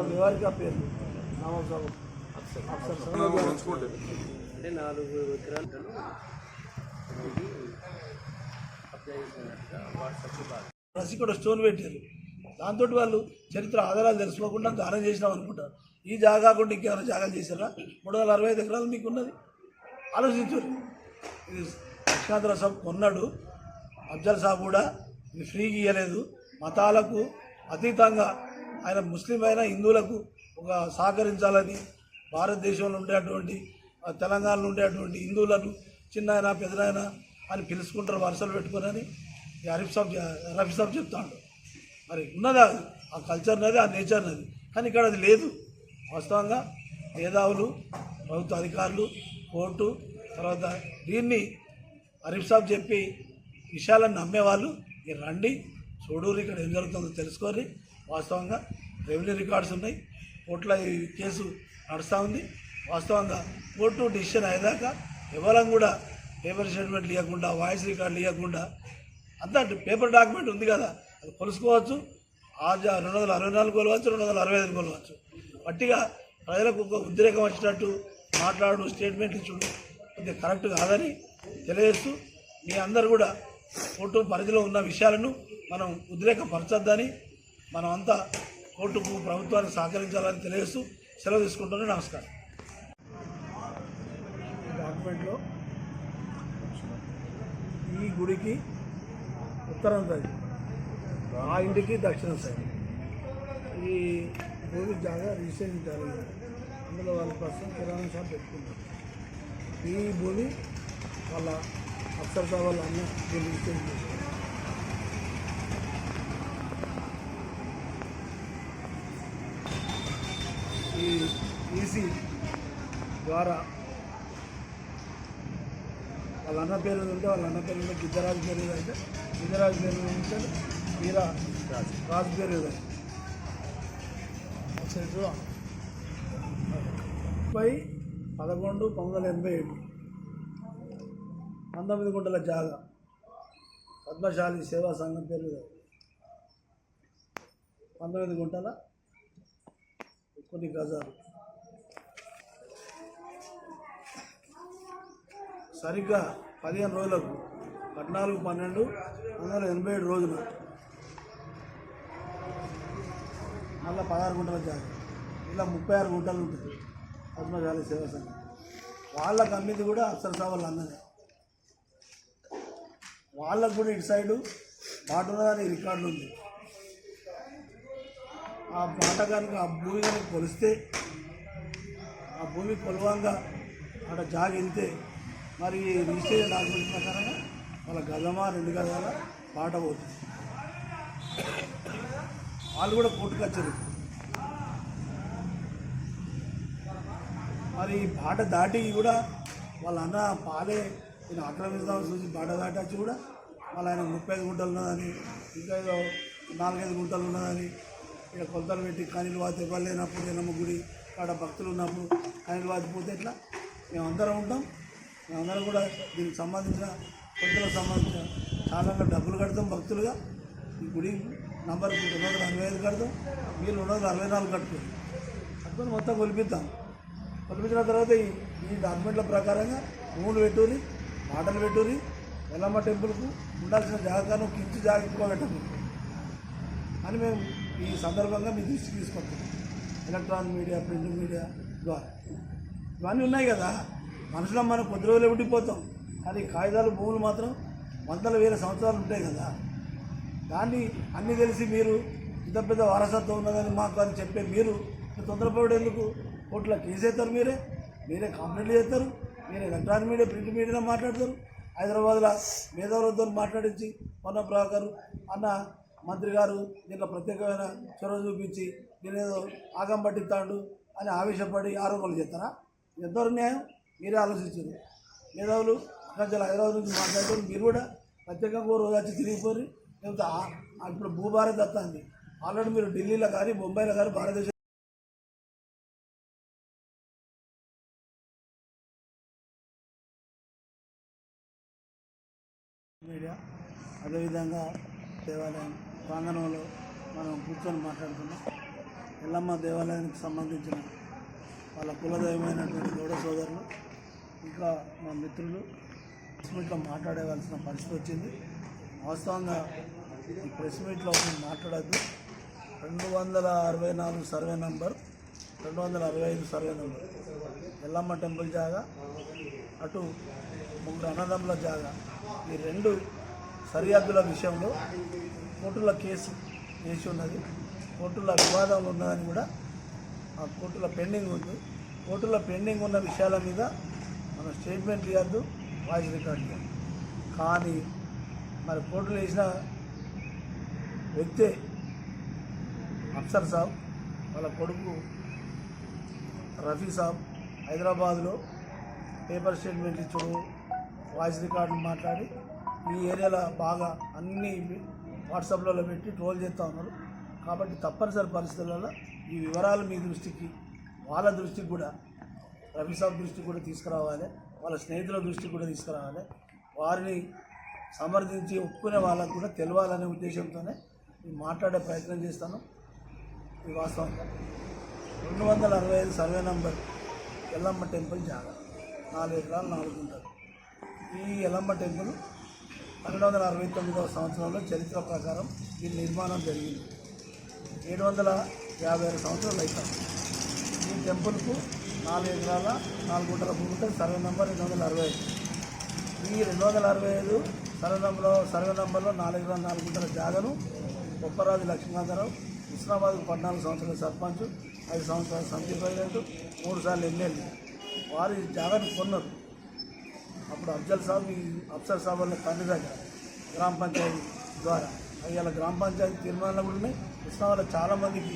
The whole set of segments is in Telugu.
వ్యవహారిక పేరు అంటే 4 ఎకరాలు రసికొడ స్టోన్ పెట్టారు. దాంతో వాళ్ళు చరిత్ర ఆధారాలు తెలుసుకోకుండా దానం చేసినాం అనుకుంటారు. ఈ జాగా కాకుండా ఇంకేమైనా జాగాలు చేశారా? 365 ఎకరాలు మీకు ఉన్నది. ఆలోచించారు. ఇది లక్ష్మీనాథ సాబ్ కొన్నాడు. అఫ్జల్ సాబ్ కూడా ఇది ఫ్రీగా ఇవ్వలేదు. మతాలకు అతీతంగా ఆయన ముస్లిం అయినా హిందువులకు ఒక సహకరించాలని భారతదేశంలో ఉండేటువంటి తెలంగాణలో ఉండేటువంటి హిందువులను చిన్నాయన పెద్దనాయన అని పిలుచుకుంటారు వరుసలు పెట్టుకుని రఫీ సాబ్ చెప్తాడు. మరి ఉన్నదా ఆ కల్చర్ నది, ఆ నేచర్ నది. కానీ ఇక్కడ అది లేదు. వాస్తవంగా మేధావులు, ప్రభుత్వ అధికారులు, కోర్టు, తర్వాత దీన్ని రఫీ సాబ్ చెప్పి విషయాలను నమ్మేవాళ్ళు మీరు రండి, చూడూరు ఇక్కడ ఏం జరుగుతుందో తెలుసుకొని. వాస్తవంగా రెవెన్యూ రికార్డ్స్ ఉన్నాయి, కోర్టులో ఈ కేసు నడుస్తూ ఉంది. వాస్తవంగా కోర్టు డిసిషన్ అయ్యేదాకా ఎవరం కూడా పేపర్ స్టేట్మెంట్ ఇవ్వకుండా, వాయిస్ రికార్డులు ఇవ్వకుండా అంతా పేపర్ డాక్యుమెంట్ ఉంది కదా, అది కొలుసుకోవచ్చు. 264 కొలవచ్చు, 265 కొలవచ్చు. పట్టిగా ప్రజలకు ఒక ఉద్రేకం వచ్చినట్టు మాట్లాడు, స్టేట్మెంట్ ఇచ్చుడు కొద్దిగా కరెక్ట్ కాదని తెలియజేస్తూ, మీ అందరూ కూడా కోర్టు పరిధిలో ఉన్న విషయాలను మనం ఉద్రేకపరచొద్దని, మనం అంతా కోర్టుకు ప్రభుత్వానికి సహకరించాలని తెలియజేస్తూ సెలవు తీసుకుంటున్నాను. నమస్కారం. డాక్యుమెంట్లో ఈ గుడికి ఉత్తరం సైడ్, ఆ ఇంటికి దక్షిణం సైడ్ ఈ భూమి జాగా రిజిస్ట్రేషన్ జరిగింది. అందులో వాళ్ళ ప్రస్తుతం కిరాణా షాప్ పెట్టుకున్నారు. ఈ భూమి వాళ్ళ అఫ్సర్ సాబ్ వాళ్ళ అన్న రిజిస్ట్రేషన్ చేశారు. ఈ ఈసీ ద్వారా వాళ్ళ అన్న పేరు ఉంటే వాళ్ళ అన్న పేరు ఉంటే గిద్దరాజు పేరు ఏదంటే గిద్దరాజు పేరు ఉంటే వీరా రాజు పేరు ఏదంటే 11/1987 19 గుంటల జాగా పద్మశాలి సేవా సంఘం పేరు 19 గుంటల కొన్ని గజాలు. సరిగ్గా 15 రోజులకు 14/12/1987 రోజున మళ్ళీ 16 గుంటల జాగా, ఇలా 36 గుంటలు ఉంటుంది పద్మశాలి సేవా సంఘం. వాళ్ళకు అమ్మింది కూడా అఫ్సర్ సాబ్ వాళ్ళ అన్నదే. వాళ్ళకు కూడా ఇటు సైడు బాట ఉన్నదని రికార్డులు ఉంది. ఆ బాట కనుక ఆ భూమి కనుక కొలిస్తే, ఆ భూమి కొలవంగా అక్కడ జాగ వెళ్తే మరి రిజిస్ట్రేషన్ డాక్యుమెంట్ ప్రకారంగా వాళ్ళ గజమా 2 గజాల బాట పోతుంది. వాళ్ళు కూడా కోర్టుకు వచ్చారు. మరి బాట దాటి కూడా వాళ్ళ అన్న పాలే నేను ఆక్రమిస్తామని చూసి బాట దాటి వచ్చి కూడా వాళ్ళ ఆయన 35 గుంటలు ఉన్నదని, ఇంకా ఏదో 4-5 గుంటలు ఉన్నదని ఇక్కడ కొలతలు పెట్టి కనీలు వాతి ఇవ్వలేనప్పుడు, ఎల్లమ్మ గుడి కాడ భక్తులు ఉన్నప్పుడు కనీలు వాతిపోతే ఎట్లా? మేమందరం ఉంటాం. మేమందరం కూడా దీనికి సంబంధించిన కొలతలకు సంబంధించిన చాలా డబ్బులు కడతాం భక్తులుగా. ఈ గుడి నంబర్ 265 కడతాం, మీరు 264 కట్టుకొని మొత్తం కొలిపిద్దాం. కొలిపించిన తర్వాత ఈ డాక్యుమెంట్ల ప్రకారంగా భూములు పెట్టుని, మాటలు పెట్టుని, ఎల్లమ్మ టెంపుల్కు ఉండాల్సిన జాగాను కించి జాగ్రత్తగా పెట్టండి అని మేము ఈ సందర్భంగా మీ దృష్టికి తీసుకొస్తాం. ఎలక్ట్రానిక్ మీడియా, ప్రింట్ మీడియా ద్వారా ఇవన్నీ ఉన్నాయి కదా. మనుషులం మనం కొద్ది రోజులు ఉండిపోతాం, కానీ కాగితాలు భూములు మాత్రం వందల వేల సంవత్సరాలు ఉంటాయి కదా. దాన్ని అన్నీ తెలిసి మీరు ఇంత పెద్ద వారసత్వం ఉన్నదని మాకు అని చెప్పే మీరు తొందరపడేందుకు కోర్టులో కేసు వేస్తారు. మీరే కంప్లైంట్ చేస్తారు. మీరే ఎలక్ట్రానిక్ మీడియా, ప్రింట్ మీడియా మాట్లాడతారు. హైదరాబాద్లో మేధావులతో మాట్లాడించి పొన్న ప్రభాకర్ అన్న మంత్రి గారు దీంట్లో ప్రత్యేకమైన చొరవ చూపించి నేనేదో ఆగం పట్టిస్తాడు అని ఆవేశపడి ఆరోపణలు చేస్తారా? ఎంతవరకు న్యాయం? మీరే ఆలోచించారు. మేధావులు అక్కడ హైదరాబాద్ నుంచి మాట్లాడుతూ మీరు కూడా ప్రత్యేకంగా రోజు వచ్చి తిరిగిపోయి, లేకపోతే ఇప్పుడు భూభారత్ వస్తుంది. ఆల్రెడీ మీరు ఢిల్లీలో కానీ బొంబాయిలో కానీ భారతదేశం మీడియా, అదేవిధంగా దేవాలయం ప్రాంగణంలో మనం కూర్చొని మాట్లాడుతున్నాం. ఎల్లమ్మ దేవాలయానికి సంబంధించిన వాళ్ళ కులదైవమైనటువంటి గౌడ సోదరులు ఇంకా మా మిత్రులు ప్రెస్ మీట్లో మాట్లాడవలసిన పరిస్థితి వచ్చింది. వాస్తవంగా ఈ ప్రెస్ మీట్లో మాట్లాడద్దు. 264 survey number, 265 survey number Yellamma temple జాగా, అటు 3 అన్నదమ్ముల జాగా, ఈ 2 సరిహద్దుల విషయంలో కోర్టుల కేసు వేసి ఉన్నది. కోర్టుల వివాదం ఉన్నదని కూడా ఆ కోర్టుల పెండింగ్ ఉంది. కోర్టుల పెండింగ్ ఉన్న విషయాల మీద మనం స్టేట్మెంట్ ఇవ్వద్దు, వాయిస్ రికార్డ్ ఇవ్వద్దు. కానీ మరి కోర్టులు వేసిన వ్యక్తే అఫ్సర్ సాబ్, వాళ్ళ కొడుకు రఫీ సాబ్ హైదరాబాద్లో పేపర్ స్టేట్మెంట్ ఇచ్చుడు, వాయిస్ రికార్డులు మాట్లాడి ఈ ఏరియాలో బాగా అన్ని వాట్సాప్లలో పెట్టి ట్రోల్ చేస్తూ ఉన్నారు. కాబట్టి తప్పనిసరి పరిస్థితులలో ఈ వివరాలు మీ దృష్టికి, వాళ్ళ దృష్టికి కూడా, రఫీ సాబ్ దృష్టికి కూడా తీసుకురావాలి, వాళ్ళ స్నేహితుల దృష్టికి కూడా తీసుకురావాలి. వారిని సమర్థించి ఒప్పుకునే వాళ్ళకు కూడా తెలవాలనే ఉద్దేశంతోనే నేను మాట్లాడే ప్రయత్నం చేస్తాను. ఇది వాస్తవంగా 265 సర్వే నంబర్ ఎల్లమ్మ టెంపుల్ జాగా 4 ఎకరాలు 4 గుంటలు. ఈ ఎల్లమ్మ టెంపుల్ 1269వ సంవత్సరంలో చరిత్ర ప్రకారం దీని నిర్మాణం జరిగింది. 756 సంవత్సరాలు అవుతాయి. ఈ టెంపుల్కు 4 ఎకరాల 4 గుంటల భూమితో సర్వే నంబర్ 265. ఈ 265 సర్వే నంబర్లో 4 ఎకరాల 4 గుంటల జాగను బొప్పరాజు లక్ష్మీకాంతరావు, హుస్నాబాద్కు 14 సంవత్సరాల సర్పంచ్, 5 సంవత్సరాల సమితి ప్రెసిడెంట్, 3 సార్లు ఎమ్మెల్యే వారు ఈ జాగాను కొన్నారు. అప్పుడు అఫ్సర్ సాబ్ వాళ్ళ తండ్రి దగ్గర గ్రామ పంచాయతీ ద్వారా అయ్యాల గ్రామ పంచాయతీ తీర్మానాలు కూడా ఉన్నాయి. హుస్నాబాద్లో చాలామందికి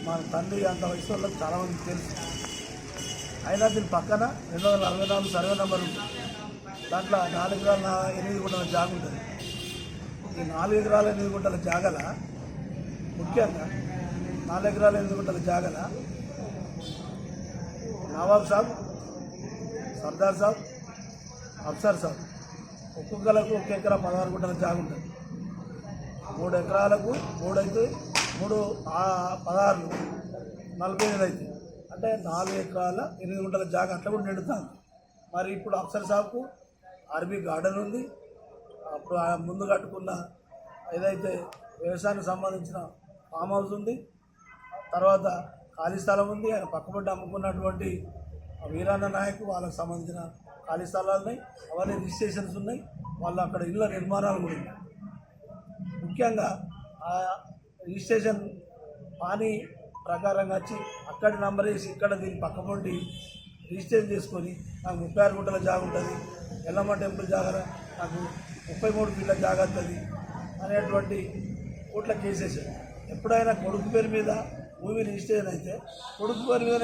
మన తండ్రి అంత వయసు వాళ్ళకి చాలామందికి తెలుసు. అయినా దీని పక్కన 264 సర్వే నెంబర్ ఉంటుంది. దాంట్లో 4 ఎకరాల 8 గుంటల జాగ ఉంటుంది. ఈ 4 ఎకరాల 8 గుంటల జాగల ముఖ్యంగా 4 ఎకరాల 8 గుంటల జాగల నవాబ్ సాబ్, సర్దార్ సాబ్, అఫ్సర్ సాబ్ ఒక్కొక్కలకు 1 ఎకరా 16 గుంటల జాగ ఉంటుంది. 3 ఎకరాలకు 3 అయితే 3 16 48 అయితే అంటే 4 ఎకరాల 8 గుంటల జాగ అట్లా కూడా నిండుతాను. మరి ఇప్పుడు అఫ్సర్ సాబ్కు ఆర్బీ గార్డెన్ ఉంది. అప్పుడు ముందు కట్టుకున్న ఏదైతే వ్యవసాయానికి సంబంధించిన ఫామ్ హౌస్ ఉంది. తర్వాత ఖాళీ స్థలం ఉంది. ఆయన పక్కపట్టి అమ్ముకున్నటువంటి వీరాన్న నాయకు వాళ్ళకి సంబంధించిన ఖాళీ స్థలాలు ఉన్నాయి. అవన్నీ రిజిస్ట్రేషన్స్ ఉన్నాయి. వాళ్ళు అక్కడ ఇళ్ళ నిర్మాణాలు కూడా ఉన్నాయి. ముఖ్యంగా ఆ రిజిస్ట్రేషన్ పానీ ప్రకారంగా వచ్చి అక్కడ నంబర్ వేసి ఇక్కడ దీన్ని పక్కపొంటి రిజిస్ట్రేషన్ చేసుకొని నాకు 36 గుంటల జాగ ఉంటుంది, ఎల్లమ్మ టెంపుల్ జాగ నాకు 33 ఫీట్ల జాగ వస్తుంది అనేటువంటి కోట్ల కేసేసారు. ఎప్పుడైనా కొడుకు పేరు మీద భూమి రిజిస్ట్రేషన్ అయితే కొడుకు పేరు మీద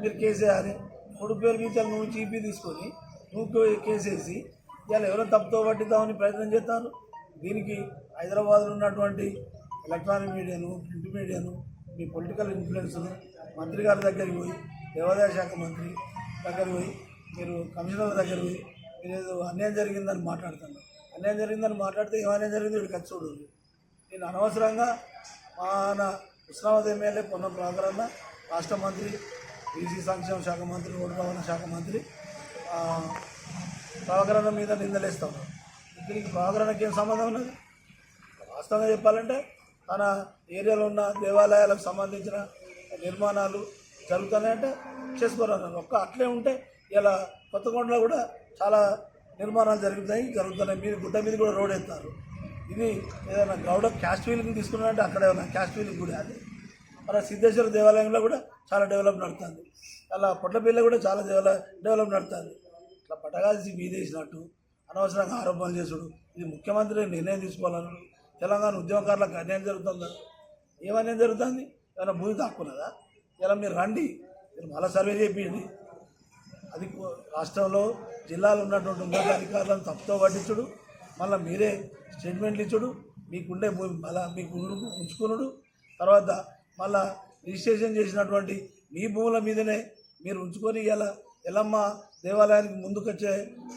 మీరు కేసేయాలి. కొడుకు పేరు మీద నువ్వు చీపీ తీసుకొని నువ్వు కేసేసి ఇవాళ ఎవరో తప్పుతో పట్టిద్దామని ప్రయత్నం చేస్తారు. దీనికి హైదరాబాద్లో ఉన్నటువంటి ఎలక్ట్రానిక్ మీడియాను, ప్రింట్ మీడియాను, మీ పొలిటికల్ ఇన్ఫ్లుయెన్స్ను మంత్రి గారి దగ్గరికి పోయి, దేవాదాయ శాఖ మంత్రి దగ్గరికి పోయి, మీరు కమిషనర్ దగ్గర పోయి మీరు ఏదో అన్యాయం జరిగిందని మాట్లాడుతున్నారు. అన్యాయం జరిగిందని మాట్లాడితే ఏమన్యాయం జరిగింది వీడు ఖర్చు చూడు. నేను అనవసరంగా మన హుస్నాబాద్ ఎమ్మెల్యే పొన్నం ప్రభాకరన్న, రాష్ట్ర మంత్రి, బీసీ సంక్షేమ శాఖ మంత్రి, రోడ్డు రవాణా శాఖ మంత్రి ప్రభాకరన్న మీద నిందలేస్తాం. దీనికి ప్రభాకరన్నకి ఏం సంబంధం ఉన్నది? వాస్తవంగా చెప్పాలంటే తన ఏరియాలో ఉన్న దేవాలయాలకు సంబంధించిన నిర్మాణాలు జరుగుతున్నాయంటే చేసుకోరన్నారు. ఒక్క అట్లే ఉంటే ఇలా కొత్తగొండలో కూడా చాలా నిర్మాణాలు జరుగుతున్నాయి. మీరు గుట్ట మీద కూడా రోడ్ ఎత్తారు. ఇది ఏదైనా గౌడ క్యాస్ట్ ఫీలింగ్ తీసుకున్నారంటే అక్కడ ఏమైనా క్యాస్ట్ ఫీలింగ్ కూడా అది. మన సిద్ధేశ్వర దేవాలయంలో కూడా చాలా డెవలప్ నడుతుంది. అలా పొట్లపల్లి కూడా చాలా డెవలప్ నడుతుంది. ఇట్లా పటగాల్సి మీదేసినట్టు అనవసరంగా ఆరోపణలు చేసుడు, ఇది ముఖ్యమంత్రి నిర్ణయం తీసుకోవాలన్నాడు. తెలంగాణ ఉద్యమకారులకు అన్యాయం జరుగుతుందా? ఏమన్యాయం జరుగుతుంది? ఏమైనా భూమి దాక్కున్నదా? ఇలా మీరు రండి, మీరు మళ్ళీ సర్వే చేయండి. అది రాష్ట్రంలో జిల్లాలో ఉన్నటువంటి ఉన్నత అధికారులను తప్పుతో పట్టించుడు, మళ్ళీ మీరే స్టేట్మెంట్లు ఇచ్చుడు, మీకుండే భూమి మళ్ళీ మీకు ఉంచుకున్నాడు. తర్వాత మళ్ళీ రిజిస్ట్రేషన్ చేసినటువంటి మీ భూముల మీదనే మీరు ఉంచుకొని ఇలా ఎల్లమ్మ దేవాలయానికి ముందుకు వచ్చే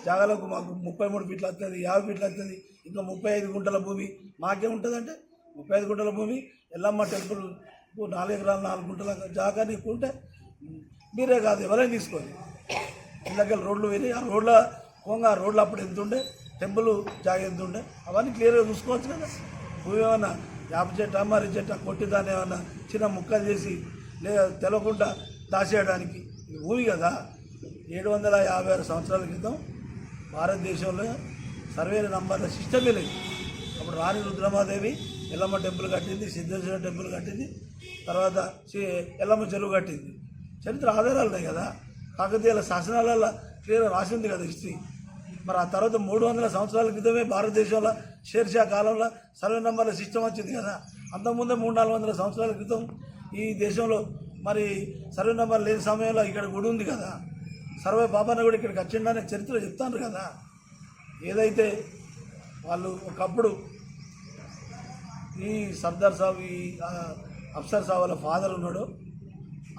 జాగాలకు మాకు 33 ఫీట్లు వస్తుంది, 50 ఫీట్లు వస్తుంది, ఇంకా 35 గుంటల భూమి మాకే ఉంటుందంటే 35 గుంటల భూమి ఎల్లమ్మ టెంపుల్ 4 ఎకరాలు 4 గుంటల జాగా నీకు ఉంటే మీరే కాదు ఎవరైనా తీసుకోండి. ఇళ్ళకి రోడ్లు వెళ్ళి ఆ రోడ్లు అప్పుడు ఎంత ఉండే, టెంపుల్ జాగా ఎంత ఉండే అవన్నీ క్లియర్గా చూసుకోవచ్చు కదా. భూమి ఏమన్నా యాప చెట్టు మర్రి చెట్టు కొట్టి దాన్ని ఏమన్నా చిన్న ముక్కలు చేసి లేదా తెలవకుండా దాచేయడానికి ఇది భూమి కదా. 756 సంవత్సరాల క్రితం భారతదేశంలో సర్వే నంబర్ల సిస్టమే లేదు. అప్పుడు రాణి రుద్రమాదేవి ఎల్లమ్మ టెంపుల్ కట్టింది, సిద్ధేశ్వర టెంపుల్ కట్టింది, తర్వాత ఎల్లమ్మ చెరువు కట్టింది. చరిత్ర ఆధారాలు ఉన్నాయి కదా. కాకతీయుల శాసనాలలో క్లియర్గా రాసింది కదా హిస్టరీ. మరి ఆ తర్వాత 300 సంవత్సరాల క్రితమే భారతదేశంలో షేర్షా కాలంలో సర్వే నంబర్ల సిస్టమ్ వచ్చింది కదా. అంతకుముందే 300-400 సంవత్సరాల క్రితం ఈ దేశంలో మరి సర్వే నెంబర్ లేని సమయంలో ఇక్కడ గుడి ఉంది కదా. సర్వే బాబాన్న కూడా ఇక్కడికి వచ్చిండనే చరిత్ర చెప్తాను కదా. ఏదైతే వాళ్ళు ఒకప్పుడు ఈ సర్దార్ సాబ్ ఈ అఫ్సర్ సాబ్ వాళ్ళ ఫాదర్ ఉన్నాడు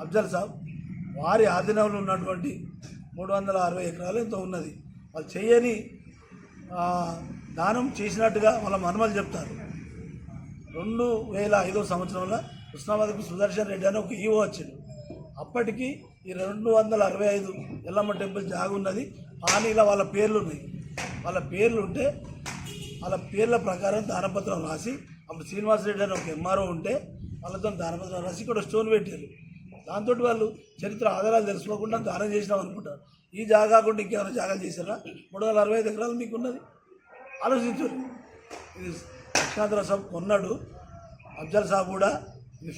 అఫ్జల్ సాబ్, వారి ఆధీనంలో ఉన్నటువంటి 360 ఎకరాలు ఎంతో ఉన్నది. వాళ్ళు చేయని దానం చేసినట్టుగా వాళ్ళ మనమలు చెప్తారు. 2005 సంవత్సరంలో కృష్ణాబాద్కు సుదర్శన్ రెడ్డి అని ఒక ఈవో వచ్చింది. అప్పటికి ఈ 265 ఎల్లమ్మ టెంపుల్ జాగా ఉన్నది. హానీలో వాళ్ళ పేర్లు ఉన్నాయి. వాళ్ళ పేర్లు ఉంటే వాళ్ళ పేర్ల ప్రకారం దానపత్రం రాసి, అప్పుడు శ్రీనివాసరెడ్డి అని ఒక ఎంఆర్ఓ ఉంటే వాళ్ళతో దానపత్రం రాసి ఇక్కడ స్టోన్ పెట్టారు. దాంతో వాళ్ళు చరిత్ర ఆధారాలు తెలుసుకోకుండా దానం చేసినాం అనుకుంటారు. ఈ జాగా కాకుండా ఇంకేమైనా జాగాలు చేశారా? 365 ఎకరాలు మీకు ఉన్నది, ఆలోచించారు. ఇది లక్ష్మీనాథరావు సాబ్ కొన్నాడు, అఫ్జల్ సాబ్ కూడా ఇది